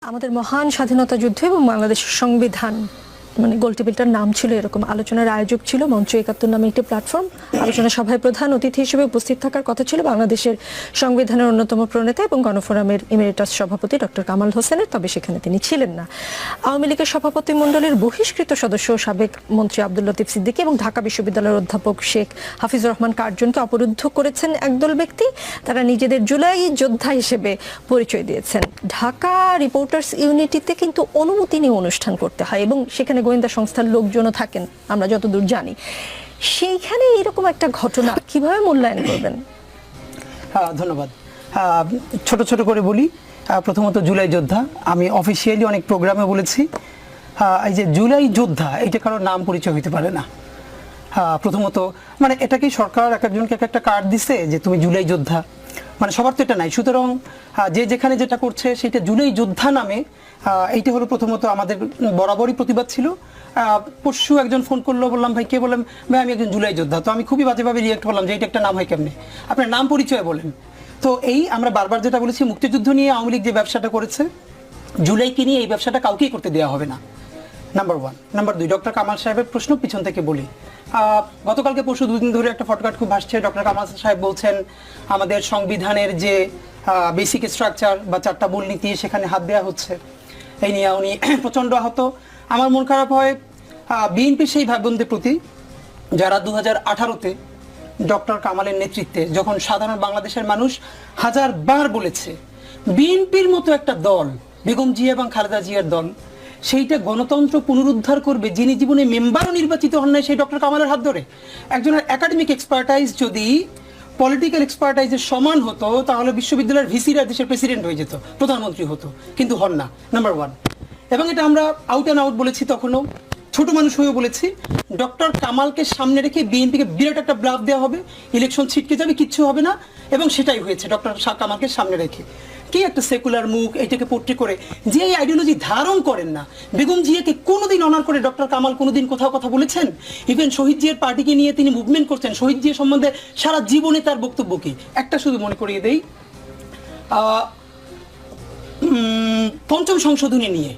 আমাদের মহান স্বাধীনতা যুদ্ধ এবং বাংলাদেশের সংবিধান মানে গোলটেবিলটার নাম ছিল এরকম। আলোচনার আয়োজক ছিল মঞ্চ ৭১ নামে একটি প্ল্যাটফর্ম। আলোচনা সভায় প্রধান অতিথি হিসেবে উপস্থিত থাকার কথা ছিল বাংলাদেশের সংবিধানের অন্যতম প্রণেতা এবং গণফোরামের ইমেরিটাস সভাপতি ডক্টর কামাল হোসেনের, তবে সেখানে তিনি ছিলেন না। আওয়ামী লীগের সভাপতি মণ্ডলীর বহিষ্কৃত সদস্য সাবেক মন্ত্রী আব্দুল লতিফ সিদ্দিকী এবং ঢাকা বিশ্ববিদ্যালয়ের অধ্যাপক শেখ হাফিজুর রহমান কার্জনকে অবরুদ্ধ করেছেন একদল ব্যক্তি। তারা নিজেদের জুলাই যোদ্ধা হিসেবে পরিচয় দিয়েছেন। ঢাকা রিপোর্টার্স ইউনিটিতে কিন্তু অনুমতি নিয়ে অনুষ্ঠান করতে হয় এবং সেখানে গোয়েন্দা সংস্থার লোকজনও থাকেন আমরা যতদূর জানি। সেইখানে এরকম একটা ঘটনা কিভাবে মূল্যায়ন করবেন? ধন্যবাদ। ছোট ছোট করে বলি। প্রথমত জুলাই যোদ্ধা, আমি অফিসিয়ালি অনেক প্রোগ্রামে বলেছি এই যে জুলাই যোদ্ধা এইটা কারোর নাম পরিচয় হতে পারে না। প্রথমত মানে এটা কি সরকার এক একজনকে এক একটা কার্ড দিছে যে তুমি জুলাই যোদ্ধা, মানে সবার তো এটা নাই। সুতরাং যে যেখানে যেটা করছে সেটা জুলাই যোদ্ধা নামে, এইটা হলো প্রথমত আমাদের বরাবরই প্রতিবাদ ছিল। পরশু একজন ফোন করলো, বললাম ভাই কে? বললাম ভাই আমি একজন জুলাই যোদ্ধা। তো আমি খুবই বাজেভাবে রিয়েক্ট করলাম যে এটা একটা নাম হয় কেমনে, আপনার নাম পরিচয় বলেন। তো এই আমরা বারবার যেটা বলেছি, মুক্তিযুদ্ধ নিয়ে আওয়ামী লীগ যে ব্যবসাটা করেছে, জুলাইকে নিয়ে এই ব্যবসাটা কাউকেই করতে দেওয়া হবে না, নাম্বার ওয়ান। নাম্বার দুই, ডক্টর কামাল সাহেবের প্রশ্ন পিছন থেকে বলি। গতকালকে পরশু দুদিন ধরে একটা ফটোকার্ড খুব ভাসছে। ডক্টর কামাল সাহেব বলছেন আমাদের সংবিধানের যে বেসিক স্ট্রাকচার বা 4টা মূলনীতি সেখানে হাত দেওয়া হচ্ছে, এই নিয়ে উনি প্রচণ্ড আহত। আমার মন খারাপ হয় বিএনপির সেই ভাই বোনদের প্রতি যারা 2018-তে ডক্টর কামালের নেতৃত্বে, যখন সাধারণ বাংলাদেশের মানুষ হাজারবার বলেছে বিএনপির মতো একটা দল, বেগম জিয়া এবং খালেদা জিয়ার দল, সেইটা গণতন্ত্র পুনরুদ্ধার করবে, যিনি জীবনে মেম্বারও নির্বাচিত হন নাই সেই ডক্টর কামালের হাত ধরে। একজনের একাডেমিক এক্সপার্টাইজ যদি পলিটিক্যাল এক্সপার্টাইজের সমান হতো তাহলে বিশ্ববিদ্যালয়ের ভিসিরা দেশের প্রেসিডেন্ট হয়ে যেত, প্রধানমন্ত্রী হতো, কিন্তু হন না, নাম্বার ওয়ান। এবং এটা আমরা আউট অ্যান্ড আউট বলেছি, তখনও ছোট মানুষ হয়েও বলেছি ডক্টর কামালকে সামনে রেখে বিএনপিকে বিরাট একটা ব্লাফ দেওয়া হবে, ইলেকশন ছিটকে যাবে, কিচ্ছু হবে না। এবং সেটাই হয়েছে ডক্টর কামালকে সামনে রেখে। কি একটা সেকুলার মুখ, এইটাকে পোট্রি করে যে এই আইডিওলজি ধারণ করেন না। বেগম জিয়াকে কোনোদিন অনার করে ডক্টর কামাল কোনোদিন কোথাও কথা বলেছেন? ইভেন শহীদ জিয়ার পার্টিকে নিয়ে তিনি মুভমেন্ট করছেন, শহীদ জিয়া সম্বন্ধে সারা জীবনে তার বক্তব্য কি? একটা শুধু মনে করিয়ে দেই, পঞ্চম সংশোধনী নিয়ে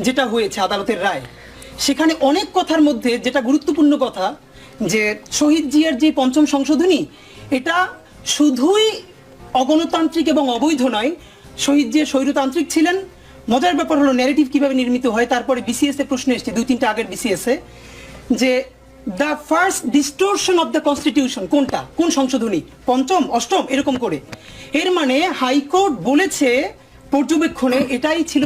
যেটা হয়েছে আদালতের রায়, সেখানে অনেক কথার মধ্যে যেটা গুরুত্বপূর্ণ কথা যে শহীদ জিয়ার যে পঞ্চম সংশোধনী, এটা শুধুই অগণতান্ত্রিক এবং অবৈধ নয়, শহীদ জিয়া স্বৈরতান্ত্রিক ছিলেন। মজার ব্যাপার হলো ন্যারেটিভ কিভাবে নির্মিত হয়। তারপরে বিসিএস এ প্রশ্ন এসছে 2-3টা আগের বিসিএস এ, যে the first ডিস্টোরশন of the constitution কোনটা, কোন সংশোধনী, পঞ্চম, অষ্টম, এরকম করে। এর মানে হাইকোর্ট বলেছে পর্যবেক্ষণে এটাই ছিল